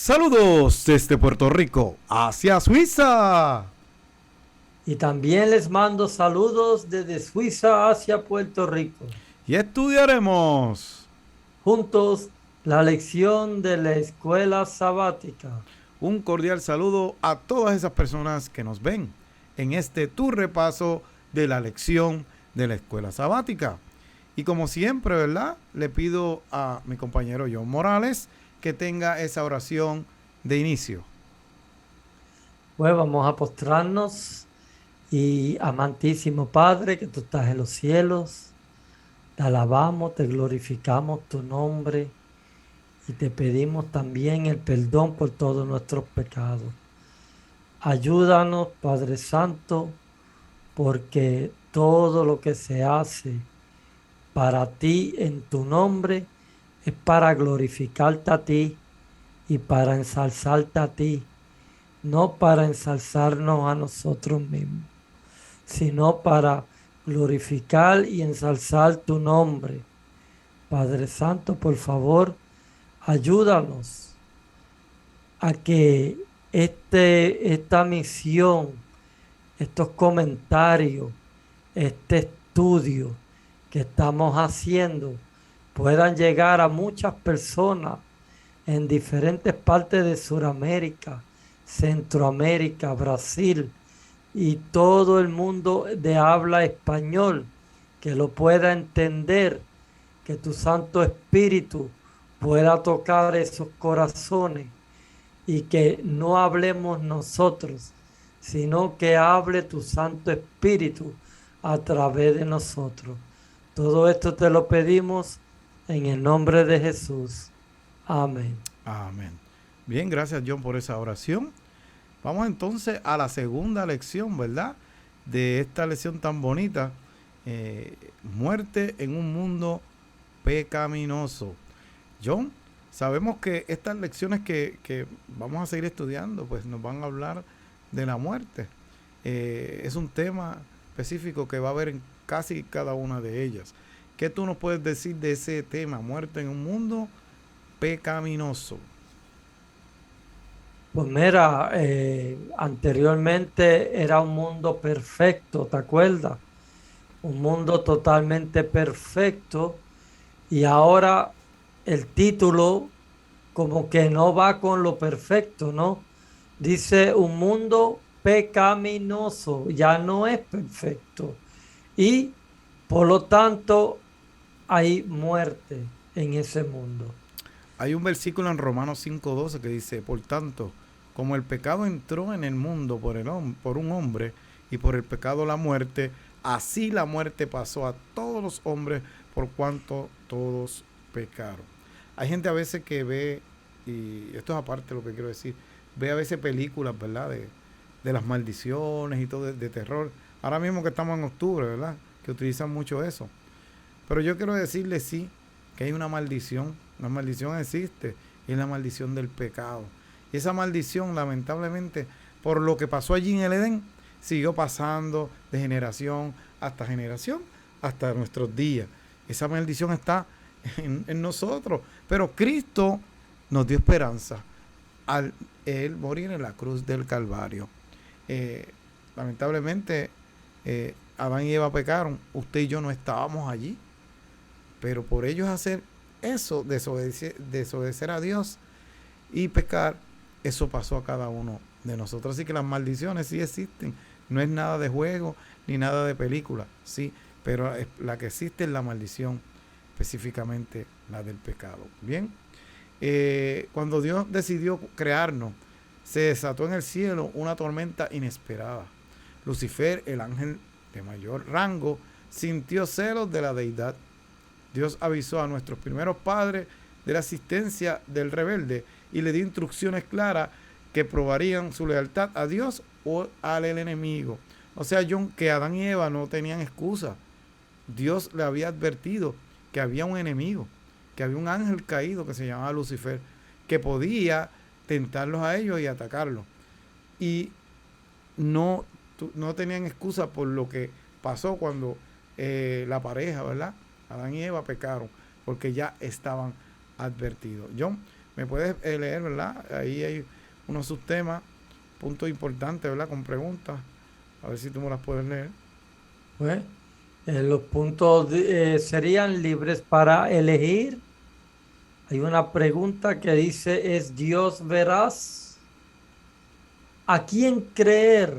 Saludos desde Puerto Rico hacia Suiza. Y también les mando saludos desde Suiza hacia Puerto Rico. Y estudiaremos Juntos, la lección de la escuela sabática. un cordial saludo a todas esas personas que nos ven en este tu repaso de la lección de la escuela sabática. Y como siempre, ¿verdad? Le pido a mi compañero John Morales que tenga esa oración de inicio. Pues vamos a postrarnos y amantísimo Padre que tú estás en los cielos, te alabamos, te glorificamos tu nombre y te pedimos también el perdón por todos nuestros pecados. Ayúdanos, Padre Santo, porque todo lo que se hace para ti en tu nombre es para glorificarte a ti y para ensalzarte a ti, no para ensalzarnos a nosotros mismos, sino para glorificar y ensalzar tu nombre. Padre Santo, por favor, ayúdanos a que esta misión, estos comentarios, este estudio que estamos haciendo puedan llegar a muchas personas en diferentes partes de Sudamérica, Centroamérica, Brasil y todo el mundo de habla español, que lo pueda entender, que tu Santo Espíritu pueda tocar esos corazones y que no hablemos nosotros, sino que hable tu Santo Espíritu a través de nosotros. Todo esto te lo pedimos en el nombre de Jesús. Amén. Amén. Bien, gracias John por esa oración. Vamos entonces a la segunda lección, ¿verdad? De esta lección tan bonita. Muerte en un mundo pecaminoso. John, sabemos que estas lecciones que vamos a seguir estudiando, pues nos van a hablar de la muerte. Es un tema específico que va a haber en casi cada una de ellas. ¿Qué tú nos puedes decir de ese tema, muerte en un mundo pecaminoso? Pues mira, anteriormente era un mundo perfecto, ¿te acuerdas? Un mundo totalmente perfecto y ahora el título como que no va con lo perfecto, ¿no? Dice un mundo pecaminoso, ya no es perfecto y por lo tanto hay muerte en ese mundo. Hay un versículo en Romanos 5:12 que dice, por tanto, como el pecado entró en el mundo por un hombre y por el pecado la muerte, así la muerte pasó a todos los hombres por cuanto todos pecaron. Hay gente a veces que ve, y esto es aparte de lo que quiero decir, ve a veces películas, ¿verdad? De las maldiciones y todo, de terror. Ahora mismo que estamos en octubre, ¿verdad? Que utilizan mucho eso. Pero yo quiero decirle sí, que hay una maldición. La maldición existe y es la maldición del pecado. Y esa maldición, lamentablemente, por lo que pasó allí en el Edén, siguió pasando de generación, hasta nuestros días. Esa maldición está en nosotros. Pero Cristo nos dio esperanza al Él morir en la cruz del Calvario. Lamentablemente, Adán y Eva pecaron. Usted y yo no estábamos allí. Pero por ellos hacer eso, desobedecer a Dios y pecar, eso pasó a cada uno de nosotros. Así que las maldiciones sí existen. No es nada de juego ni nada de película, sí, pero la que existe es la maldición, específicamente la del pecado. Bien, cuando Dios decidió crearnos, se desató en el cielo una tormenta inesperada. Lucifer, el ángel de mayor rango, sintió celos de la deidad. Dios avisó a nuestros primeros padres de la existencia del rebelde y le dio instrucciones claras que probarían su lealtad a Dios o al enemigo. O sea, John, que Adán y Eva no tenían excusa. Dios le había advertido que había un enemigo, que había un ángel caído que se llamaba Lucifer, que podía tentarlos a ellos y atacarlos. Y no tenían excusa por lo que pasó cuando la pareja, ¿verdad? Adán y Eva pecaron, porque ya estaban advertidos. John, me puedes leer, ¿verdad? Ahí hay unos subtemas, puntos importantes, ¿verdad? Con preguntas. A ver si tú me las puedes leer. Pues, los puntos serían libres para elegir. Hay una pregunta que dice, ¿es Dios veraz? ¿A quién creer?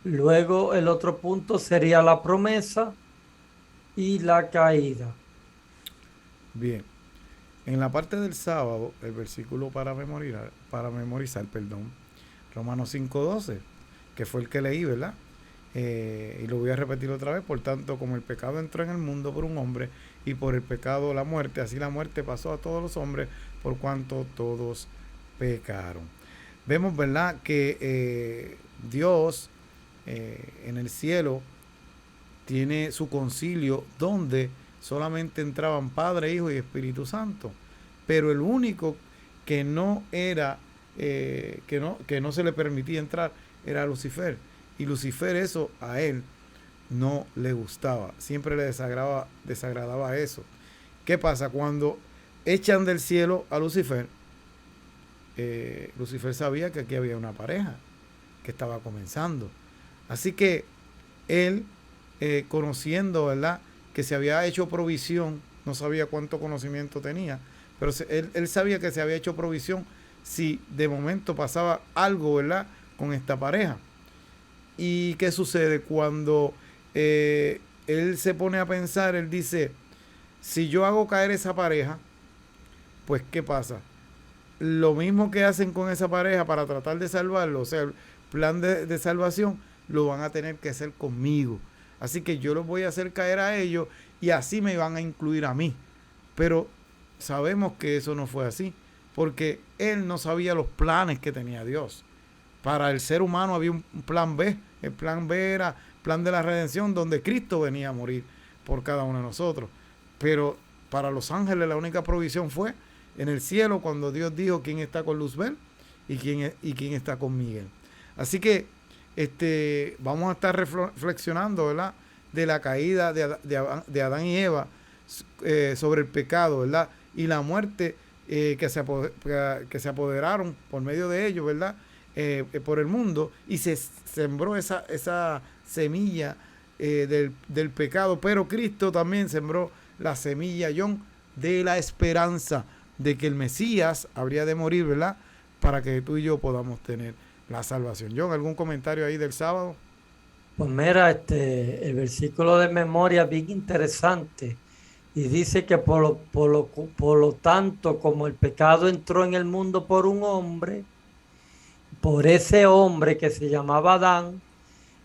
Luego el otro punto sería la promesa y la caída. Bien. En la parte del sábado, el versículo para memorizar, perdón, Romanos 5:12, que fue el que leí, ¿verdad? Y lo voy a repetir otra vez. Por tanto, como el pecado entró en el mundo por un hombre y por el pecado la muerte, así la muerte pasó a todos los hombres por cuanto todos pecaron. Vemos, ¿verdad?, que Dios en el cielo tiene su concilio donde solamente entraban Padre, Hijo y Espíritu Santo. Pero el único que no era, que no se le permitía entrar era Lucifer. Y Lucifer, eso a él no le gustaba. Siempre le desagradaba eso. ¿Qué pasa? Cuando echan del cielo a Lucifer, Lucifer sabía que aquí había una pareja que estaba comenzando. Así que él, conociendo, ¿verdad?, que se había hecho provisión, no sabía cuánto conocimiento tenía, pero él sabía que se había hecho provisión si de momento pasaba algo, ¿verdad?, con esta pareja. ¿Y qué sucede? Cuando él se pone a pensar, él dice, si yo hago caer esa pareja, pues ¿qué pasa? Lo mismo que hacen con esa pareja para tratar de salvarlo, o sea, el plan de salvación, lo van a tener que hacer conmigo. Así que yo los voy a hacer caer a ellos y así me van a incluir a mí. Pero sabemos que eso no fue así, porque él no sabía los planes que tenía Dios. Para el ser humano había un plan B. El plan B era el plan de la redención, donde Cristo venía a morir por cada uno de nosotros. Pero para los ángeles la única provisión fue en el cielo, cuando Dios dijo quién está con Luzbel y quién está con Miguel. Así que vamos a estar reflexionando, ¿verdad?, de la caída de Adán y Eva, sobre el pecado, ¿verdad?, y la muerte que se apoderaron por medio de ellos, ¿verdad?, por el mundo, y se sembró esa semilla del pecado, pero Cristo también sembró la semilla, John, de la esperanza de que el Mesías habría de morir, ¿verdad?, para que tú y yo podamos tener la salvación. John, ¿algún comentario ahí del sábado? Pues mira, el versículo de memoria es bien interesante y dice que por lo tanto, como el pecado entró en el mundo por un hombre, por ese hombre que se llamaba Adán,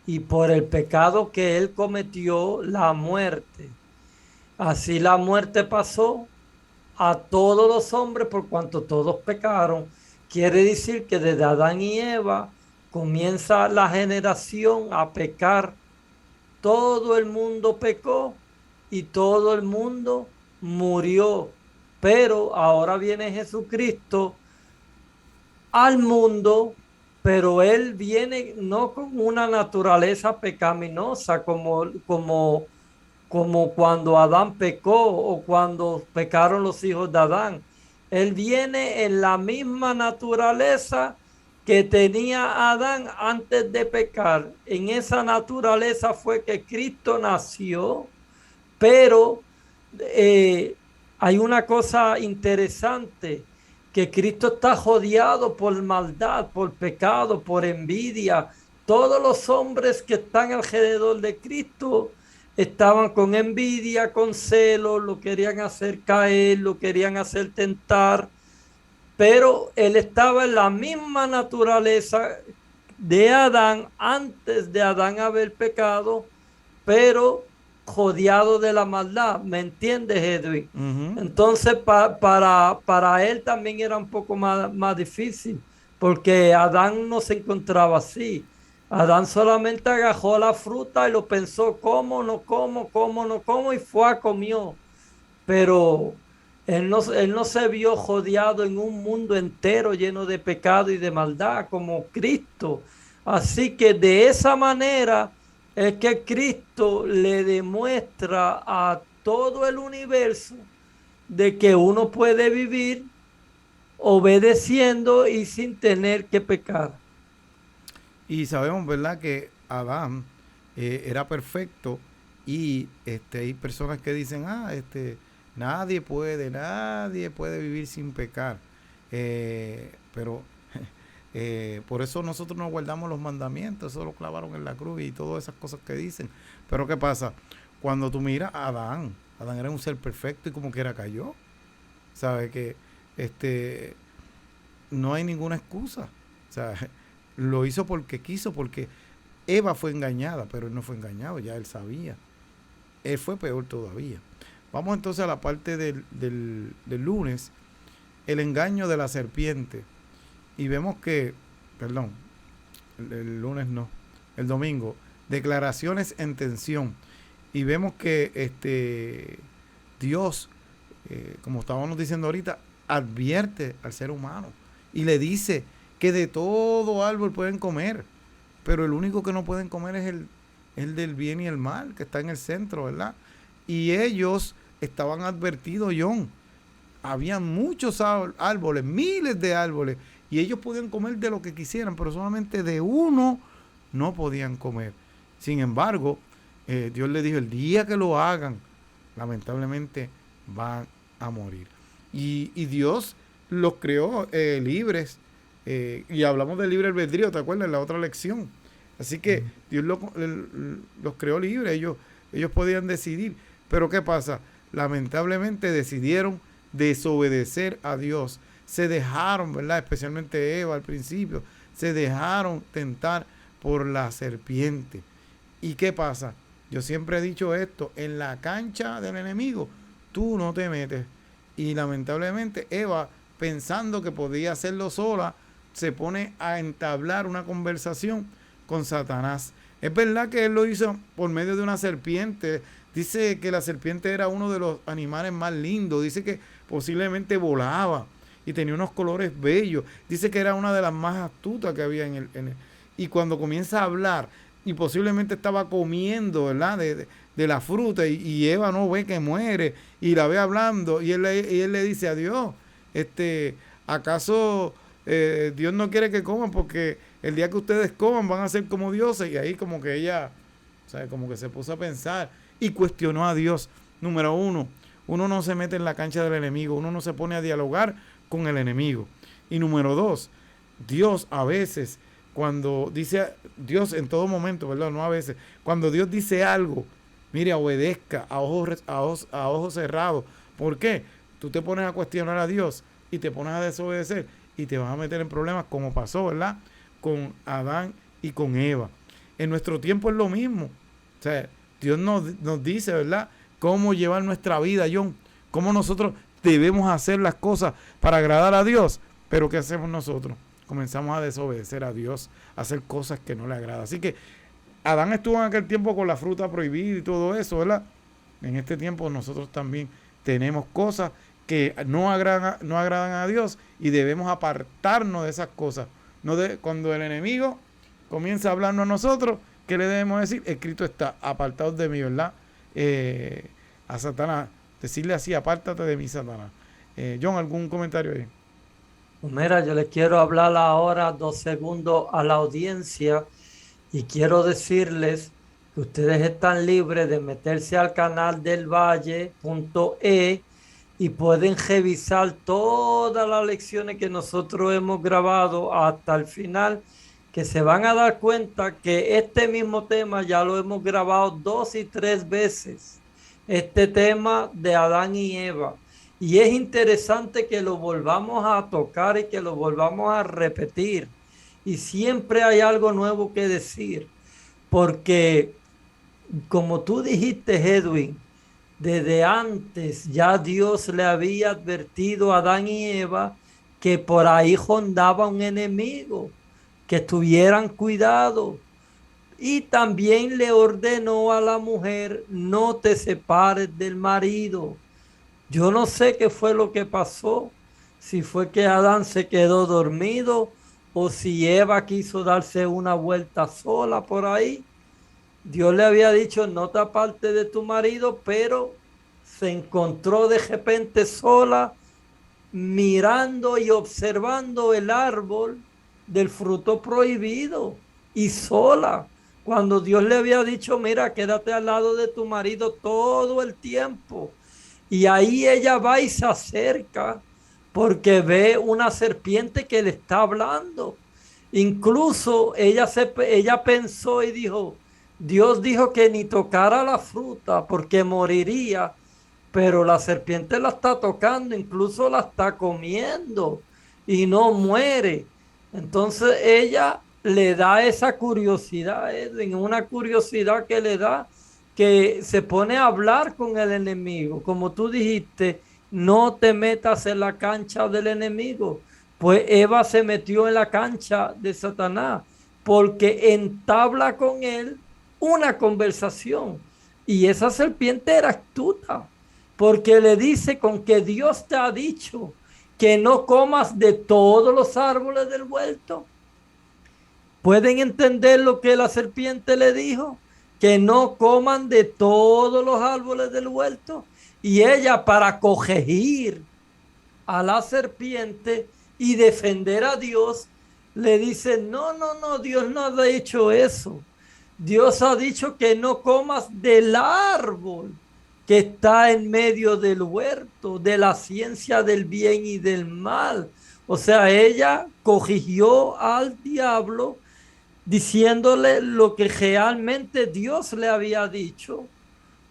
y por el pecado que él cometió, la muerte. Así la muerte pasó a todos los hombres por cuanto todos pecaron. Quiere decir que desde Adán y Eva comienza la generación a pecar. Todo el mundo pecó y todo el mundo murió. Pero ahora viene Jesucristo al mundo, pero él viene no con una naturaleza pecaminosa como cuando Adán pecó o cuando pecaron los hijos de Adán. Él viene en la misma naturaleza que tenía Adán antes de pecar. En esa naturaleza fue que Cristo nació, pero eh, hay una cosa interesante, que Cristo está rodeado por maldad, por pecado, por envidia. Todos los hombres que están alrededor de Cristo estaban con envidia, con celo, lo querían hacer caer, lo querían hacer tentar, pero él estaba en la misma naturaleza de Adán antes de Adán haber pecado, pero rodeado de la maldad. ¿Me entiendes, Edwin? Uh-huh. Entonces, para él también era un poco más difícil, porque Adán no se encontraba así. Adán solamente agarró la fruta y lo pensó, ¿cómo no como, cómo no como? Y fue a comió. Pero él no se vio rodeado en un mundo entero lleno de pecado y de maldad como Cristo. Así que de esa manera es que Cristo le demuestra a todo el universo de que uno puede vivir obedeciendo y sin tener que pecar. Y sabemos, ¿verdad?, que Adán era perfecto y hay personas que dicen, nadie puede vivir sin pecar. Pero por eso nosotros nos guardamos los mandamientos, eso lo clavaron en la cruz y todas esas cosas que dicen. Pero ¿qué pasa? Cuando tú miras a Adán era un ser perfecto y como quiera cayó. ¿Sabes? Que este, no hay ninguna excusa. O sea, lo hizo porque quiso, porque Eva fue engañada, pero él no fue engañado, ya él sabía. Él fue peor todavía. Vamos entonces a la parte del lunes, el engaño de la serpiente. Y vemos que, perdón, el lunes no, el domingo, declaraciones en tensión. Y vemos que Dios, como estábamos diciendo ahorita, advierte al ser humano y le dice que de todo árbol pueden comer, pero el único que no pueden comer es el del bien y el mal, que está en el centro, ¿verdad? Y ellos estaban advertidos, John. Habían muchos árboles, miles de árboles, y ellos podían comer de lo que quisieran, pero solamente de uno no podían comer. Sin embargo, Dios le dijo, el día que lo hagan, lamentablemente van a morir. Y Dios los creó libres, y hablamos del libre albedrío, ¿te acuerdas? En la otra lección. Así que Dios los creó libres, ellos podían decidir. Pero ¿qué pasa? Lamentablemente decidieron desobedecer a Dios. Se dejaron, ¿verdad? Especialmente Eva al principio, se dejaron tentar por la serpiente. ¿Y qué pasa? Yo siempre he dicho esto, en la cancha del enemigo, tú no te metes. Y lamentablemente Eva, pensando que podía hacerlo sola, se pone a entablar una conversación con Satanás. Es verdad que él lo hizo por medio de una serpiente. Dice que la serpiente era uno de los animales más lindos. Dice que posiblemente volaba y tenía unos colores bellos. Dice que era una de las más astutas que había y cuando comienza a hablar, y posiblemente estaba comiendo, ¿verdad?, de la fruta, y Eva no ve que muere, y la ve hablando, y él le dice a Dios, ¿acaso Dios no quiere que coman? Porque el día que ustedes coman van a ser como dioses. Y ahí como que ella, o sea, como que se puso a pensar y cuestionó a Dios. Número uno no se mete en la cancha del enemigo, uno no se pone a dialogar con el enemigo. Y número dos, Dios a veces, cuando dice, Dios en todo momento, ¿verdad? No a veces, cuando Dios dice algo, mire, obedezca a ojos cerrados. ¿Por qué? Tú te pones a cuestionar a Dios y te pones a desobedecer y te vas a meter en problemas, como pasó, ¿verdad?, con Adán y con Eva. En nuestro tiempo es lo mismo. O sea, Dios nos dice, ¿verdad?, cómo llevar nuestra vida, John, cómo nosotros debemos hacer las cosas para agradar a Dios. Pero ¿qué hacemos nosotros? Comenzamos a desobedecer a Dios, a hacer cosas que no le agradan. Así que Adán estuvo en aquel tiempo con la fruta prohibida y todo eso, ¿verdad? En este tiempo nosotros también tenemos cosas que no agradan a Dios, y debemos apartarnos de esas cosas. Cuando el enemigo comienza a hablarnos a nosotros, ¿qué le debemos decir? Escrito está, apartados de mí, ¿verdad? A Satanás, decirle así, apártate de mí, Satanás. John, ¿algún comentario ahí? Pues mira, yo les quiero hablar ahora 2 segundos a la audiencia y quiero decirles que ustedes están libres de meterse al canal del Valle.e y pueden revisar todas las lecciones que nosotros hemos grabado hasta el final, que se van a dar cuenta que este mismo tema ya lo hemos grabado 2 y 3 veces, este tema de Adán y Eva. Y es interesante que lo volvamos a tocar y que lo volvamos a repetir. Y siempre hay algo nuevo que decir, porque como tú dijiste, Edwin, desde antes ya Dios le había advertido a Adán y Eva que por ahí rondaba un enemigo, que tuvieran cuidado. Y también le ordenó a la mujer, no te separes del marido. Yo no sé qué fue lo que pasó, si fue que Adán se quedó dormido o si Eva quiso darse una vuelta sola por ahí. Dios le había dicho, no te apartes de tu marido, pero se encontró de repente sola mirando y observando el árbol del fruto prohibido y sola, cuando Dios le había dicho, mira, quédate al lado de tu marido todo el tiempo. Y ahí ella va y se acerca porque ve una serpiente que le está hablando. Incluso ella pensó y dijo, Dios dijo que ni tocara la fruta porque moriría, pero la serpiente la está tocando, incluso la está comiendo y no muere. Entonces ella le da esa curiosidad, Edwin, una curiosidad que le da, que se pone a hablar con el enemigo. Como tú dijiste, no te metas en la cancha del enemigo. Pues Eva se metió en la cancha de Satanás porque entabla con él una conversación. Y esa serpiente era astuta porque le dice, con que Dios te ha dicho que no comas de todos los árboles del huerto. ¿Pueden entender lo que la serpiente le dijo? Que no coman de todos los árboles del huerto. Y ella, para corregir a la serpiente y defender a Dios, le dice, no, no, no, Dios no ha dicho eso. Dios ha dicho que no comas del árbol que está en medio del huerto, de la ciencia del bien y del mal. O sea, ella corrigió al diablo diciéndole lo que realmente Dios le había dicho,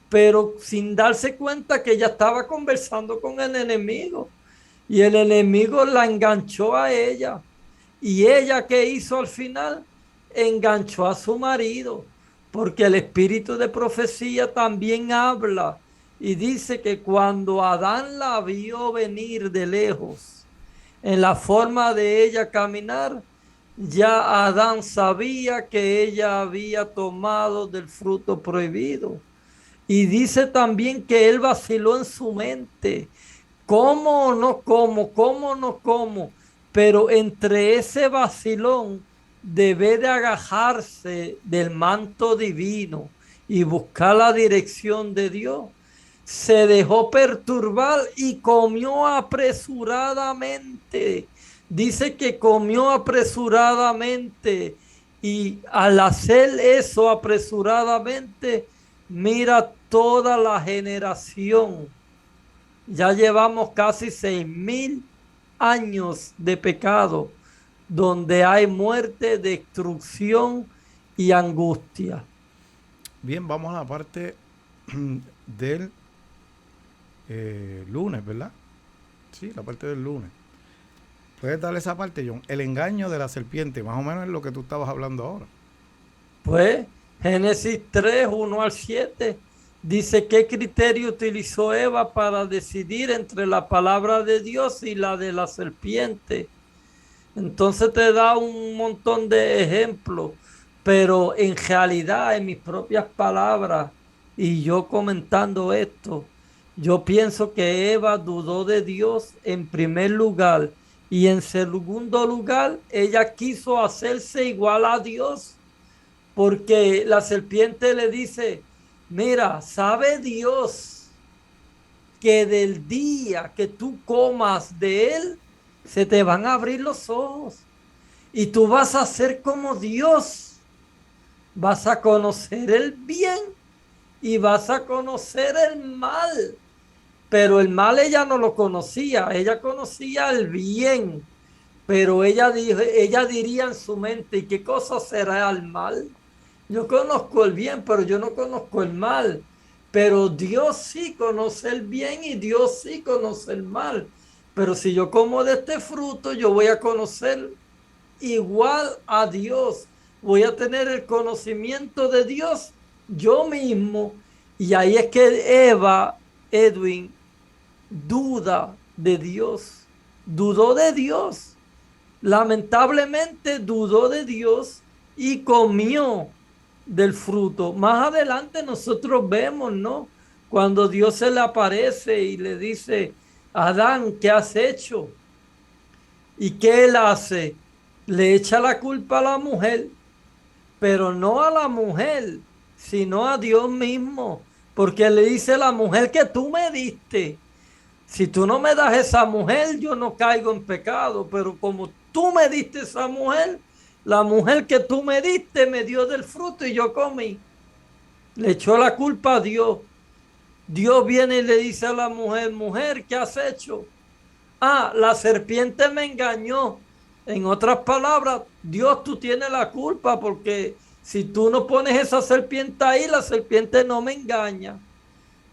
pero sin darse cuenta que ella estaba conversando con el enemigo. Y el enemigo la enganchó a ella. ¿Y ella qué hizo al final? Enganchó a su marido, porque el espíritu de profecía también habla y dice que cuando Adán la vio venir de lejos, en la forma de ella caminar, ya Adán sabía que ella había tomado del fruto prohibido. Y dice también que él vaciló en su mente. ¿Cómo o no como? ¿Cómo o no como? Pero entre ese vacilón debe de agajarse del manto divino y buscar la dirección de Dios. Se dejó perturbar y comió apresuradamente. Dice que comió apresuradamente y al hacer eso apresuradamente, mira toda la generación. Ya llevamos casi 6000 años de pecado, donde hay muerte, destrucción y angustia. Bien, vamos a la parte del lunes, ¿verdad? Sí, la parte del lunes. ¿Puedes darle esa parte, John? El engaño de la serpiente, más o menos es lo que tú estabas hablando ahora. Pues Génesis 3, 1 al 7, dice qué criterio utilizó Eva para decidir entre la palabra de Dios y la de la serpiente. Entonces te da un montón de ejemplos, pero en realidad, en mis propias palabras, y yo comentando esto, yo pienso que Eva dudó de Dios en primer lugar y en segundo lugar, ella quiso hacerse igual a Dios, porque la serpiente le dice, mira, ¿sabe Dios que del día que tú comas de él, se te van a abrir los ojos y tú vas a ser como Dios? Vas a conocer el bien y vas a conocer el mal. Pero el mal ella no lo conocía, ella conocía el bien. Pero ella diría en su mente, ¿y qué cosa será el mal? Yo conozco el bien, pero yo no conozco el mal. Pero Dios sí conoce el bien y Dios sí conoce el mal. Pero si yo como de este fruto, yo voy a conocer igual a Dios. Voy a tener el conocimiento de Dios yo mismo. Y ahí es que Eva, Edwin, duda de Dios. Dudó de Dios. Lamentablemente dudó de Dios y comió del fruto. Más adelante nosotros vemos, ¿no? Cuando Dios se le aparece y le dice, Adán, ¿qué has hecho? ¿Y qué él hace? Le echa la culpa a la mujer, pero no a la mujer, sino a Dios mismo, porque le dice la mujer que tú me diste. si tú no me das esa mujer, yo no caigo en pecado, pero como tú me diste esa mujer, la mujer que tú me diste me dio del fruto y yo comí. Le echó la culpa a Dios. Dios viene y le dice a la mujer, mujer, ¿qué has hecho? Ah, la serpiente me engañó. En otras palabras, Dios, tú tienes la culpa porque si tú no pones esa serpiente ahí, la serpiente no me engaña.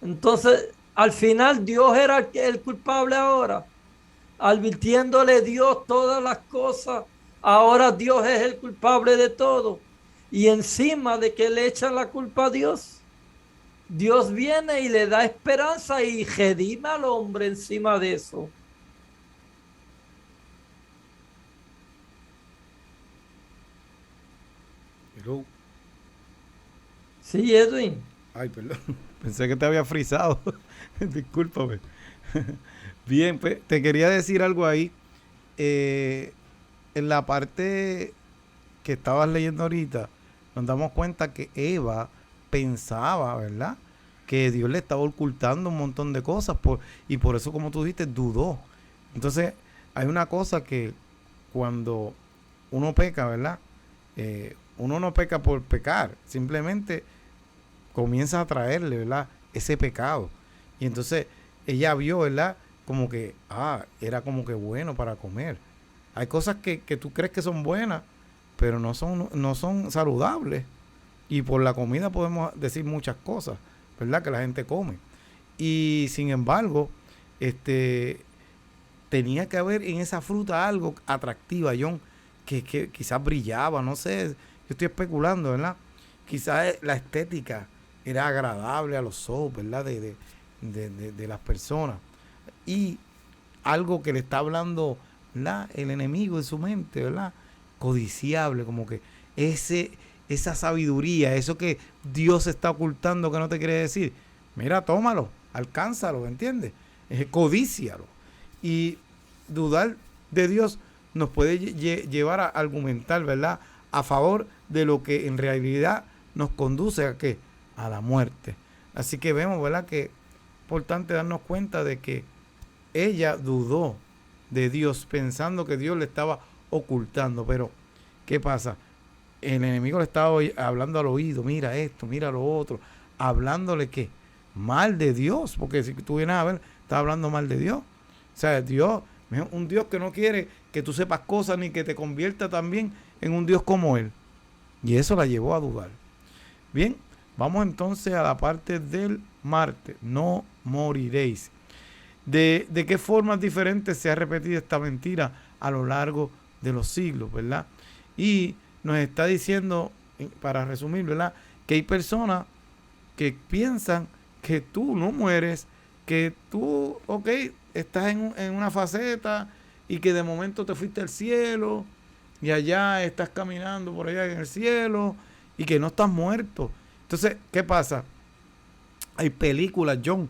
Entonces, al final, Dios era el culpable ahora, advirtiéndole Dios todas las cosas. Ahora Dios es el culpable de todo. Y encima de que le echan la culpa a Dios, Dios viene y le da esperanza y redime al hombre encima de eso. Hello. Sí, Edwin. Ay, perdón. Pensé que te había frisado. Discúlpame. Bien, pues te quería decir algo ahí. En la parte que estabas leyendo ahorita, nos damos cuenta que Eva pensaba, ¿verdad? Que Dios le estaba ocultando un montón de cosas y por eso, como tú dijiste, dudó. Entonces, hay una cosa que cuando uno peca, ¿verdad? Uno no peca por pecar, simplemente comienza a traerle, ¿verdad? Ese pecado. Y entonces ella vio, ¿verdad? Como que, era como que bueno para comer. Hay cosas que tú crees que son buenas, pero no son saludables. Y por la comida podemos decir muchas cosas, ¿verdad? Que la gente come. Y sin embargo, este, tenía que haber en esa fruta algo atractiva, John, que quizás brillaba, no sé, yo estoy especulando, ¿verdad? Quizás la estética era agradable a los ojos, ¿verdad? De las personas. Y algo que le está hablando, ¿verdad? El enemigo en su mente, ¿verdad? Codiciable, como que esa sabiduría, eso que Dios está ocultando que no te quiere decir, mira, tómalo, alcánzalo, ¿entiendes? Codícialo. Y dudar de Dios nos puede llevar a argumentar, ¿verdad? A favor de lo que en realidad nos conduce a ¿qué? A la muerte. Así que vemos, ¿verdad? Que es importante darnos cuenta de que ella dudó de Dios pensando que Dios le estaba ocultando. Pero, ¿qué pasa? El enemigo le estaba hablando al oído, mira esto, mira lo otro, hablándole ¿qué? Mal de Dios, porque si tú vienes a ver, está hablando mal de Dios. O sea, Dios, un Dios que no quiere que tú sepas cosas ni que te convierta también en un Dios como Él. Y eso la llevó a dudar. Bien, vamos entonces a la parte del martes. No moriréis. ¿De qué formas diferentes se ha repetido esta mentira a lo largo de los siglos, verdad? Y nos está diciendo, para resumir, ¿verdad? Que hay personas que piensan que tú no mueres, que tú, ok, estás en una faceta y que de momento te fuiste al cielo y allá estás caminando por allá en el cielo y que no estás muerto. Entonces, ¿qué pasa? Hay películas, John,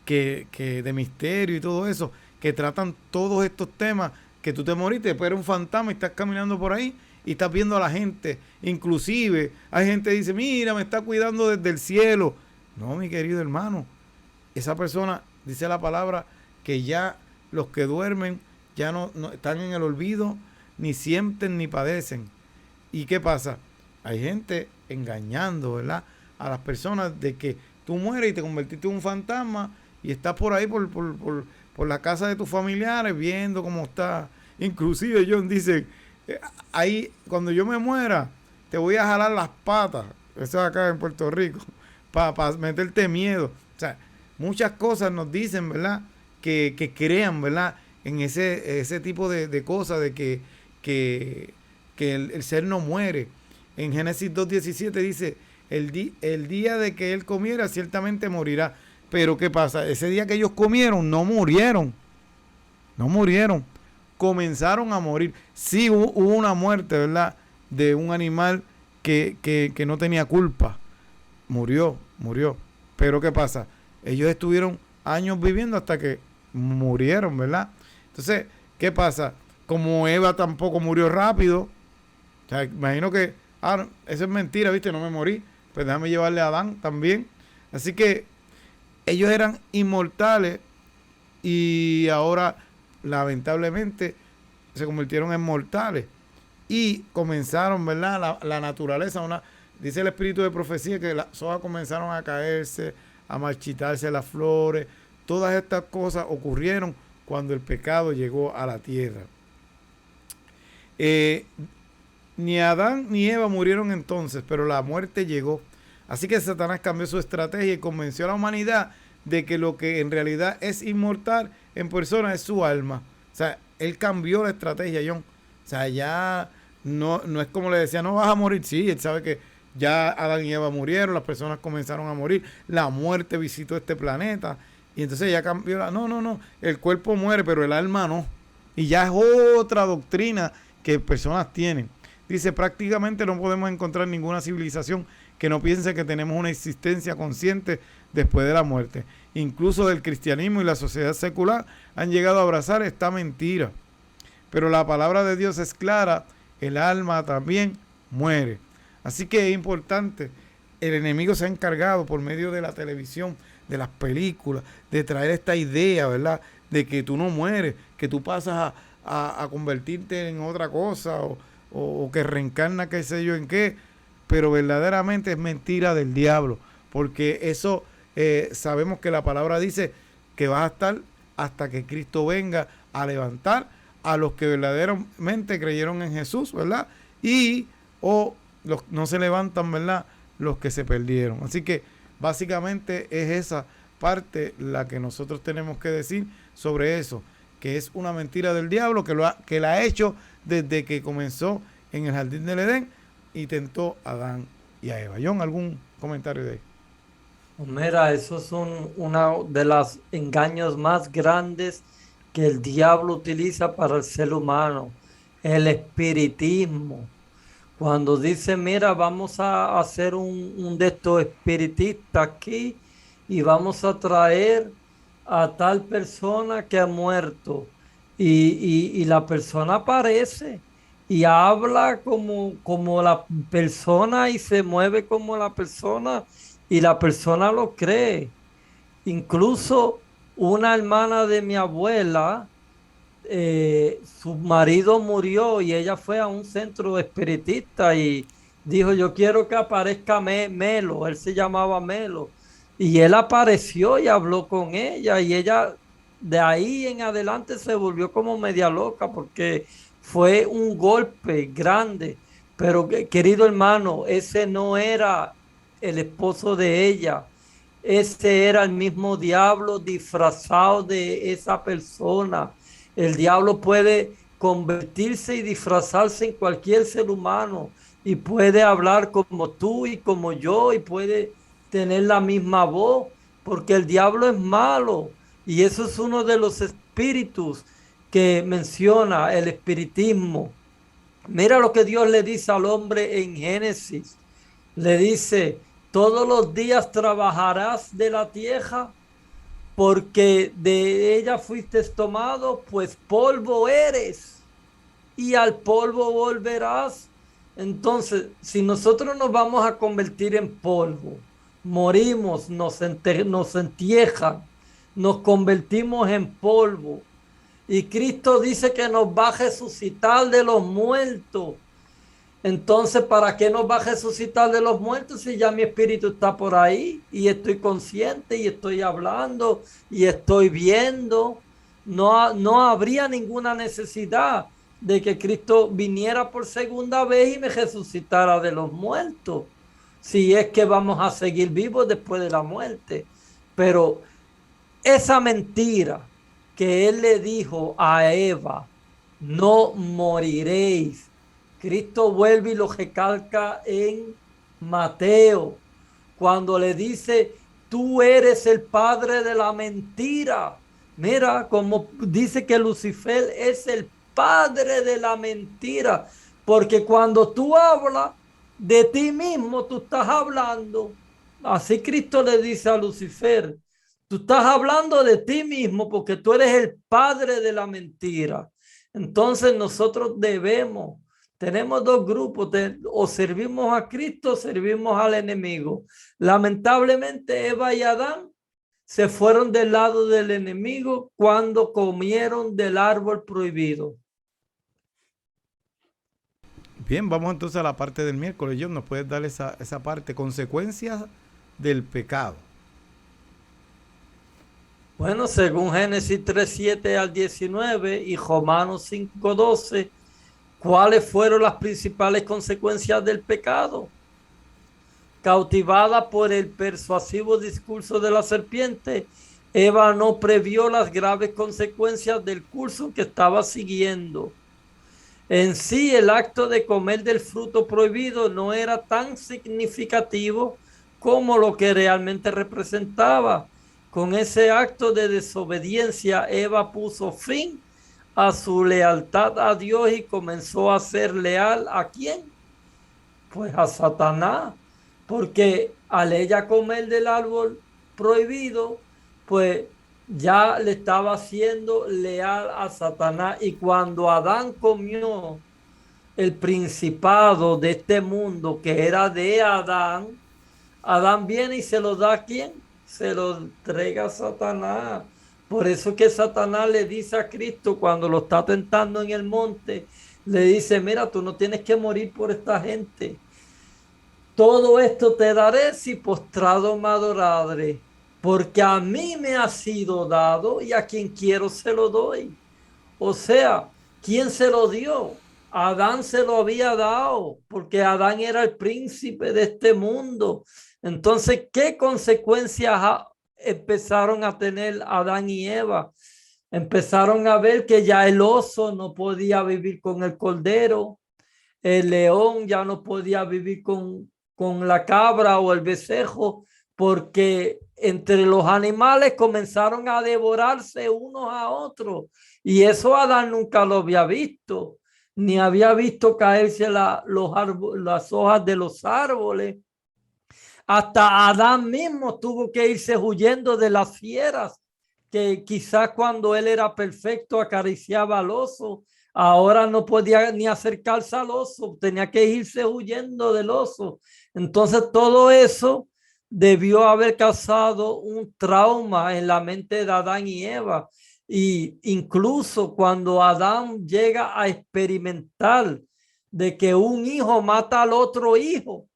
que de misterio y todo eso, que tratan todos estos temas, que tú te moriste, después eres un fantasma y estás caminando por ahí y estás viendo a la gente. Inclusive, hay gente que dice, mira, me está cuidando desde el cielo. No, mi querido hermano, esa persona, dice la palabra, que ya los que duermen ya no están en el olvido, ni sienten ni padecen. ¿Y qué pasa? Hay gente engañando, ¿verdad? A las personas de que tú mueres y te convertiste en un fantasma y estás por ahí por la casa de tus familiares viendo cómo está. Inclusive John dice, ahí cuando yo me muera te voy a jalar las patas, eso es acá en Puerto Rico, para meterte miedo. O sea, muchas cosas nos dicen, ¿verdad? Que crean, ¿verdad? En ese tipo de cosas de que el ser no muere. En Génesis 2:17 dice, el día de que él comiera ciertamente morirá. Pero ¿qué pasa? Ese día que ellos comieron no murieron. No murieron. Comenzaron a morir. Sí hubo una muerte, ¿verdad? De un animal que no tenía culpa. Murió. Pero ¿qué pasa? Ellos estuvieron años viviendo hasta que murieron, ¿verdad? Entonces, ¿qué pasa? Como Eva tampoco murió rápido. O sea, imagino que, eso es mentira, ¿viste? No me morí. Pues déjame llevarle a Adán también. Así que ellos eran inmortales y ahora lamentablemente se convirtieron en mortales y comenzaron, ¿verdad? La naturaleza, dice el espíritu de profecía que las hojas comenzaron a caerse, a marchitarse las flores. Todas estas cosas ocurrieron cuando el pecado llegó a la tierra. Ni Adán ni Eva murieron entonces, pero la muerte llegó. Así que Satanás cambió su estrategia y convenció a la humanidad de que lo que en realidad es inmortal en persona es su alma. O sea, él cambió la estrategia, John. O sea, ya no es como le decía, no vas a morir. Sí, él sabe que ya Adán y Eva murieron, las personas comenzaron a morir, la muerte visitó este planeta y entonces ya cambió. No, el cuerpo muere, pero el alma no. Y ya es otra doctrina que personas tienen. Dice, prácticamente no podemos encontrar ninguna civilización que no piense que tenemos una existencia consciente después de la muerte. Incluso el cristianismo y la sociedad secular han llegado a abrazar esta mentira. Pero la palabra de Dios es clara, el alma también muere. Así que es importante, el enemigo se ha encargado por medio de la televisión, de las películas, de traer esta idea, ¿verdad? De que tú no mueres, que tú pasas a convertirte en otra cosa o que reencarna qué sé yo en qué, pero verdaderamente es mentira del diablo, porque eso sabemos que la palabra dice que va a estar hasta que Cristo venga a levantar a los que verdaderamente creyeron en Jesús, ¿verdad? Y no se levantan, ¿verdad? Los que se perdieron. Así que básicamente es esa parte la que nosotros tenemos que decir sobre eso, que es una mentira del diablo que la ha hecho desde que comenzó en el jardín del Edén y tentó a Adán y a Eva. John, ¿algún comentario de ahí? Mira, eso es uno de los engaños más grandes que el diablo utiliza para el ser humano, el espiritismo. Cuando dice, mira, vamos a hacer un de estos espiritistas aquí y vamos a traer a tal persona que ha muerto y la persona aparece y habla como la persona y se mueve como la persona y la persona lo cree. Incluso una hermana de mi abuela, su marido murió y ella fue a un centro espiritista y dijo, yo quiero que aparezca Melo, él se llamaba Melo, y él apareció y habló con ella y ella de ahí en adelante se volvió como media loca porque fue un golpe grande, pero querido hermano, ese no era el esposo de ella. Ese era el mismo diablo disfrazado de esa persona. El diablo puede convertirse y disfrazarse en cualquier ser humano y puede hablar como tú y como yo y puede tener la misma voz porque el diablo es malo y eso es uno de los espíritus que menciona el espiritismo. Mira lo que Dios le dice al hombre en Génesis. Le dice, todos los días trabajarás de la tierra porque de ella fuiste tomado, pues polvo eres y al polvo volverás. Entonces, si nosotros nos vamos a convertir en polvo, morimos, nos entierran, nos convertimos en polvo. Y Cristo dice que nos va a resucitar de los muertos. Entonces, ¿para qué nos va a resucitar de los muertos si ya mi espíritu está por ahí y estoy consciente y estoy hablando y estoy viendo? No habría ninguna necesidad de que Cristo viniera por segunda vez y me resucitara de los muertos, si es que vamos a seguir vivos después de la muerte. Pero esa mentira que él le dijo a Eva, no moriréis. Cristo vuelve y lo recalca en Mateo, cuando le dice, tú eres el padre de la mentira. Mira, como dice que Lucifer es el padre de la mentira, porque cuando tú hablas de ti mismo, tú estás hablando. Así Cristo le dice a Lucifer, tú estás hablando de ti mismo porque tú eres el padre de la mentira. Entonces nosotros tenemos dos grupos, o servimos a Cristo o servimos al enemigo. Lamentablemente Eva y Adán se fueron del lado del enemigo cuando comieron del árbol prohibido. Bien, vamos entonces a la parte del miércoles. John, ¿nos puedes dar esa parte? Consecuencias del pecado. Bueno, según Génesis 3:7 al 19 y Romanos 5:12, ¿cuáles fueron las principales consecuencias del pecado? Cautivada por el persuasivo discurso de la serpiente, Eva no previó las graves consecuencias del curso que estaba siguiendo. En sí, el acto de comer del fruto prohibido no era tan significativo como lo que realmente representaba. Con ese acto de desobediencia, Eva puso fin a su lealtad a Dios y comenzó a ser leal ¿a quién? Pues a Satanás, porque al ella comer del árbol prohibido, pues ya le estaba siendo leal a Satanás. Y cuando Adán comió el principado de este mundo que era de Adán, Adán viene y se lo da ¿a quién? Se lo entrega a Satanás. Por eso que Satanás le dice a Cristo cuando lo está tentando en el monte, le dice, mira, tú no tienes que morir por esta gente. Todo esto te daré si postrado me adorare, porque a mí me ha sido dado y a quien quiero se lo doy. O sea, ¿quién se lo dio? Adán se lo había dado, porque Adán era el príncipe de este mundo. Entonces, ¿qué consecuencias empezaron a tener Adán y Eva? Empezaron a ver que ya el oso no podía vivir con el cordero, el león ya no podía vivir con la cabra o el becerro, porque entre los animales comenzaron a devorarse unos a otros. Y eso Adán nunca lo había visto, ni había visto caerse las hojas de los árboles. Hasta Adán mismo tuvo que irse huyendo de las fieras, que quizás cuando él era perfecto acariciaba al oso, ahora no podía ni acercarse al oso, tenía que irse huyendo del oso. Entonces todo eso debió haber causado un trauma en la mente de Adán y Eva. Y incluso cuando Adán llega a experimentar de que un hijo mata al otro hijo,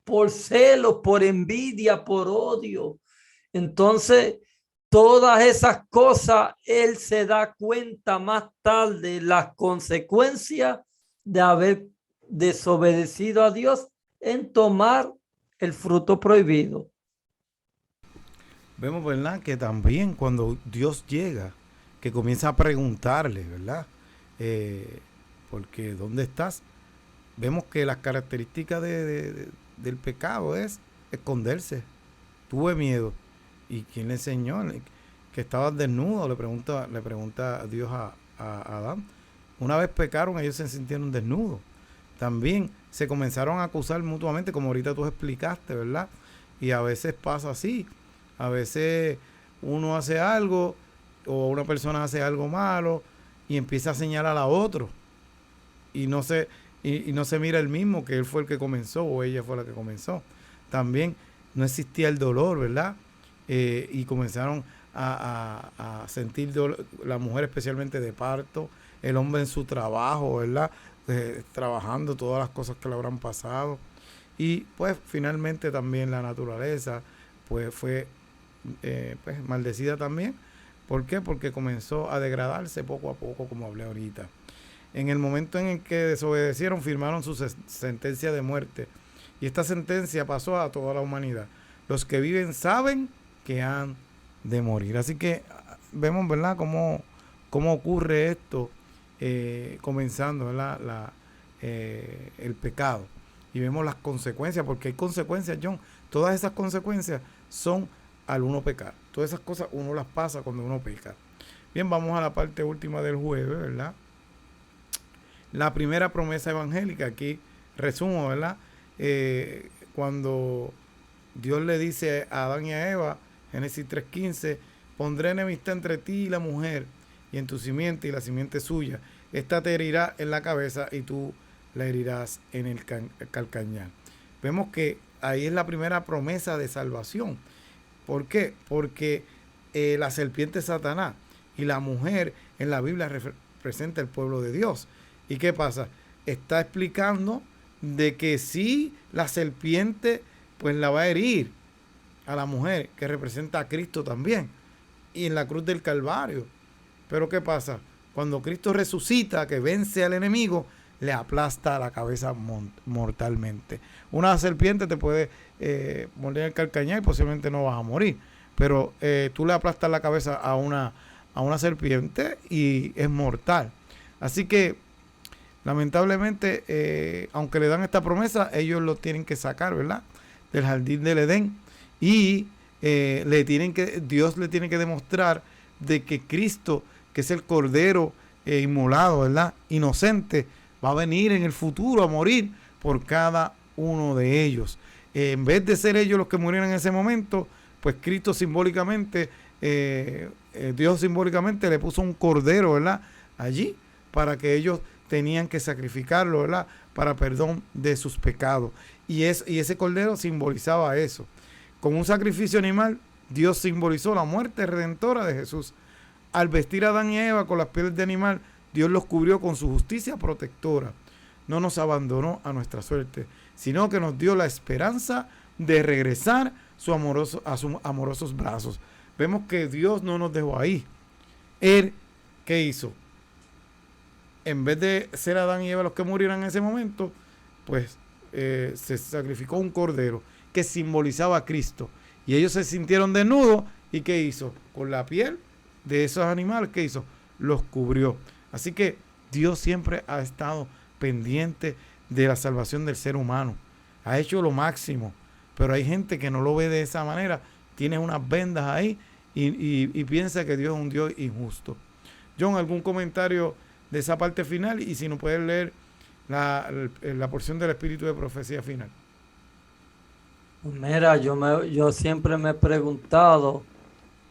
por celos, por envidia, por odio. Entonces, todas esas cosas, él se da cuenta más tarde las consecuencias de haber desobedecido a Dios en tomar el fruto prohibido. Vemos, ¿verdad? Que también cuando Dios llega, que comienza a preguntarle, ¿verdad? Eh, porque ¿dónde estás? Vemos que las características del pecado es esconderse. Tuve miedo. ¿Y quién le enseñó? Que estabas desnudo, le pregunta Dios a Adán. Una vez pecaron, ellos se sintieron desnudos. También se comenzaron a acusar mutuamente, como ahorita tú explicaste, ¿verdad? Y a veces pasa así. A veces uno hace algo o una persona hace algo malo y empieza a señalar a otro. Y no se mira el mismo que él fue el que comenzó o ella fue la que comenzó. También no existía el dolor, ¿verdad? Y comenzaron a sentir dolor, la mujer especialmente de parto, el hombre en su trabajo, ¿verdad? Trabajando todas las cosas que le habrán pasado. Y pues finalmente también la naturaleza pues fue pues, maldecida también. ¿Por qué? Porque comenzó a degradarse poco a poco, como hablé ahorita. En el momento en el que desobedecieron, firmaron su sentencia de muerte. Y esta sentencia pasó a toda la humanidad. Los que viven saben que han de morir. Así que vemos, ¿verdad?, cómo ocurre esto, comenzando, ¿verdad?, el pecado. Y vemos las consecuencias, porque hay consecuencias, John. Todas esas consecuencias son al uno pecar. Todas esas cosas uno las pasa cuando uno peca. Bien, vamos a la parte última del jueves, ¿verdad? La primera promesa evangélica, aquí resumo, ¿verdad? Cuando Dios le dice a Adán y a Eva, Génesis 3:15, pondré enemistad entre ti y la mujer, y en tu simiente y la simiente suya. Esta te herirá en la cabeza y tú la herirás en el calcañar. Vemos que ahí es la primera promesa de salvación. ¿Por qué? Porque la serpiente es Satanás y la mujer en la Biblia representa el pueblo de Dios. ¿Y qué pasa? Está explicando de que si la serpiente pues la va a herir a la mujer, que representa a Cristo también, y en la cruz del Calvario. Pero ¿qué pasa? Cuando Cristo resucita, que vence al enemigo, le aplasta la cabeza mortalmente. Una serpiente te puede morder el calcañar y posiblemente no vas a morir, pero tú le aplastas la cabeza a una serpiente y es mortal. Así que lamentablemente, aunque le dan esta promesa, ellos lo tienen que sacar, ¿verdad?, del jardín del Edén, y Dios le tiene que demostrar de que Cristo, que es el Cordero inmolado, ¿verdad?, inocente, va a venir en el futuro a morir por cada uno de ellos. En vez de ser ellos los que murieron en ese momento, pues Cristo simbólicamente, Dios simbólicamente le puso un cordero, ¿verdad?, allí, para que ellos tenían que sacrificarlo, ¿verdad?, para perdón de sus pecados. Y ese cordero simbolizaba eso. Con un sacrificio animal, Dios simbolizó la muerte redentora de Jesús. Al vestir a Adán y Eva con las pieles de animal, Dios los cubrió con su justicia protectora. No nos abandonó a nuestra suerte, sino que nos dio la esperanza de regresar a sus amorosos brazos. Vemos que Dios no nos dejó ahí. Él, ¿qué hizo? En vez de ser Adán y Eva los que murieran en ese momento, pues se sacrificó un cordero que simbolizaba a Cristo. Y ellos se sintieron desnudos. ¿Y qué hizo? Con la piel de esos animales, ¿qué hizo? Los cubrió. Así que Dios siempre ha estado pendiente de la salvación del ser humano. Ha hecho lo máximo. Pero hay gente que no lo ve de esa manera. Tiene unas vendas ahí y piensa que Dios es un Dios injusto. John, ¿algún comentario de esa parte final? Y si no puedes leer la porción del espíritu de profecía final. Mira, yo siempre me he preguntado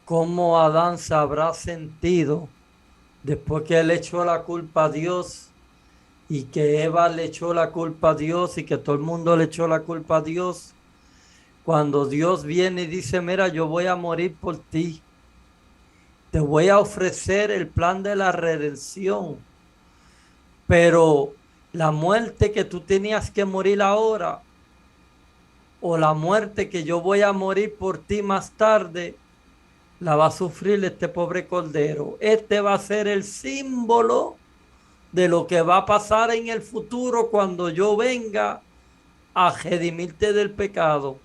cómo Adán se habrá sentido después que él echó la culpa a Dios y que Eva le echó la culpa a Dios y que todo el mundo le echó la culpa a Dios. Cuando Dios viene y dice, mira, yo voy a morir por ti. Te voy a ofrecer el plan de la redención. Pero la muerte que tú tenías que morir ahora, o la muerte que yo voy a morir por ti más tarde, la va a sufrir este pobre cordero. Este va a ser el símbolo de lo que va a pasar en el futuro cuando yo venga a redimirte del pecado.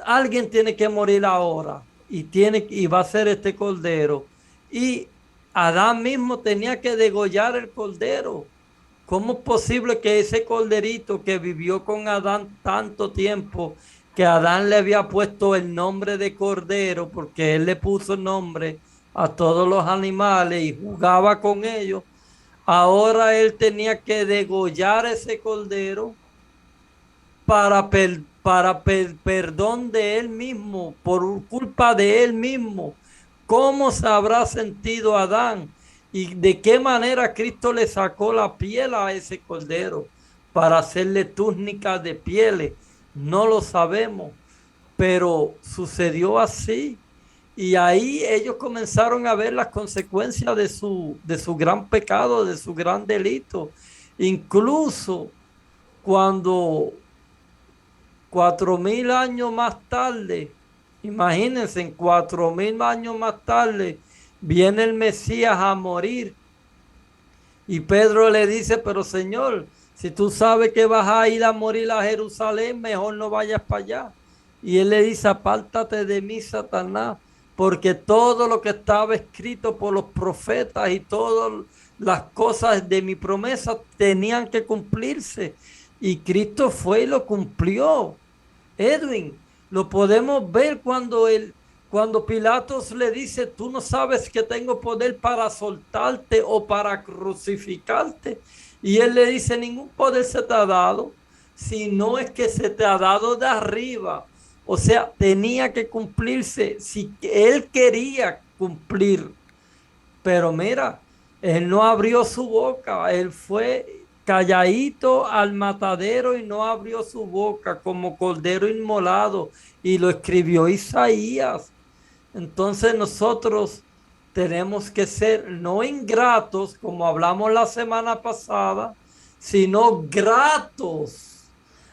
Alguien tiene que morir ahora y va a ser este cordero. Y Adán mismo tenía que degollar el cordero. ¿Cómo es posible que ese corderito que vivió con Adán tanto tiempo, que Adán le había puesto el nombre de cordero, porque él le puso el nombre a todos los animales y jugaba con ellos, ahora él tenía que degollar ese cordero para perdón de él mismo, por culpa de él mismo? ¿Cómo se habrá sentido Adán? ¿Y de qué manera Cristo le sacó la piel a ese cordero para hacerle túnicas de pieles? No lo sabemos, pero sucedió así. Y ahí ellos comenzaron a ver las consecuencias de su gran pecado, de su gran delito. Incluso cuando 4,000 años más tarde, imagínense, en 4,000 años más tarde, viene el Mesías a morir. Y Pedro le dice, pero Señor, si tú sabes que vas a ir a morir a Jerusalén, mejor no vayas para allá. Y él le dice, apártate de mí, Satanás, porque todo lo que estaba escrito por los profetas y todas las cosas de mi promesa tenían que cumplirse. Y Cristo fue y lo cumplió. Edwin, lo podemos ver cuando Pilatos le dice, tú no sabes que tengo poder para soltarte o para crucificarte. Y él le dice, ningún poder se te ha dado, sino es que se te ha dado de arriba. O sea, tenía que cumplirse si él quería cumplir. Pero mira, él no abrió su boca, él fue calladito al matadero y no abrió su boca como cordero inmolado, y lo escribió Isaías. Entonces nosotros tenemos que ser no ingratos, como hablamos la semana pasada, sino gratos,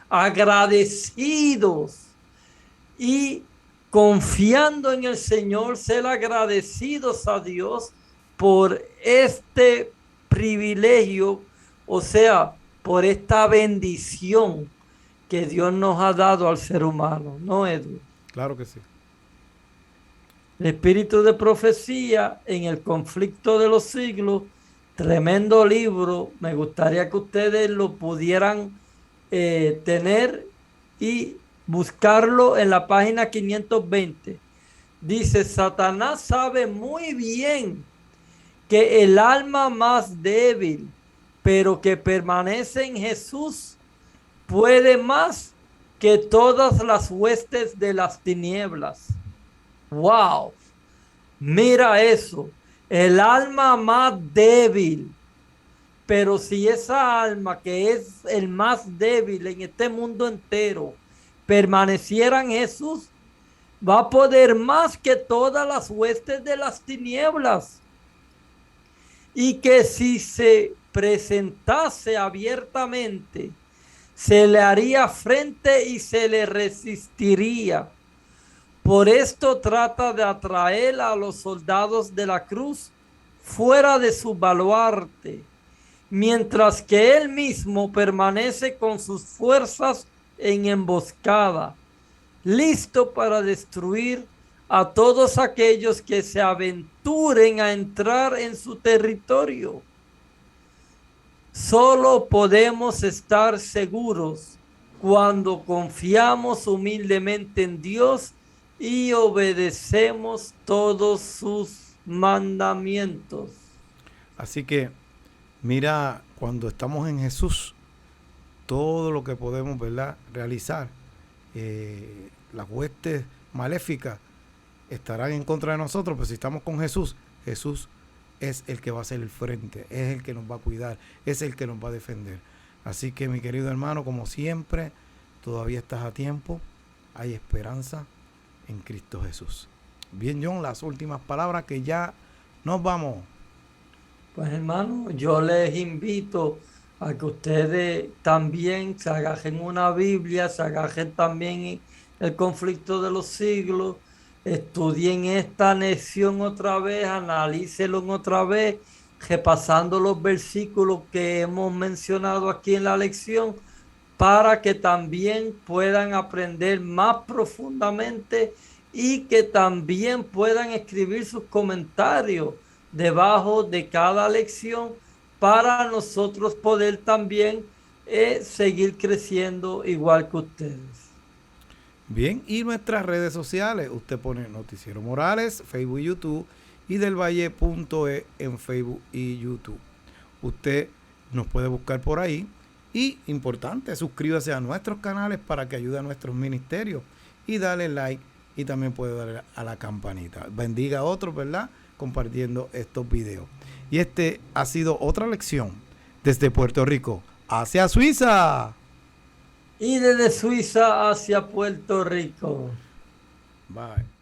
agradecidos y confiando en el Señor, ser agradecidos a Dios por este privilegio, o sea, por esta bendición que Dios nos ha dado al ser humano, ¿no, Edu? Claro que sí. El espíritu de profecía en el conflicto de los siglos, tremendo libro. Me gustaría que ustedes lo pudieran tener y buscarlo en la página 520. Dice: Satanás sabe muy bien que el alma más débil, pero que permanece en Jesús, puede más que todas las huestes de las tinieblas. ¡Wow! Mira eso. El alma más débil. Pero si esa alma, que es el más débil en este mundo entero, permaneciera en Jesús, va a poder más que todas las huestes de las tinieblas. Y que si se presentase abiertamente, se le haría frente y se le resistiría. Por esto trata de atraer a los soldados de la cruz fuera de su baluarte, mientras que él mismo permanece con sus fuerzas en emboscada, listo para destruir a todos aquellos que se aventuren a entrar en su territorio. Solo podemos estar seguros cuando confiamos humildemente en Dios y obedecemos todos sus mandamientos. Así que mira, cuando estamos en Jesús, todo lo que podemos, ¿verdad?, realizar, las huestes maléficas estarán en contra de nosotros, pero si estamos con Jesús, Jesús es el que va a hacer el frente, es el que nos va a cuidar, es el que nos va a defender. Así que, mi querido hermano, como siempre, todavía estás a tiempo, hay esperanza en Cristo Jesús. Bien, John, las últimas palabras, que ya nos vamos. Pues hermano, yo les invito a que ustedes también se agajen una Biblia, se agajen también el conflicto de los siglos, estudien esta lección otra vez, analícenlo otra vez, repasando los versículos que hemos mencionado aquí en la lección, para que también puedan aprender más profundamente y que también puedan escribir sus comentarios debajo de cada lección, para nosotros poder también seguir creciendo igual que ustedes. Bien, y nuestras redes sociales, usted pone Noticiero Morales, Facebook y YouTube, y Del Valle.e en Facebook y YouTube. Usted nos puede buscar por ahí. Y importante, suscríbase a nuestros canales para que ayude a nuestros ministerios, y dale like, y también puede darle a la campanita. Bendiga a otros, ¿verdad?, compartiendo estos videos. Y este ha sido otra lección desde Puerto Rico hacia Suiza. Y desde Suiza hacia Puerto Rico. Bye.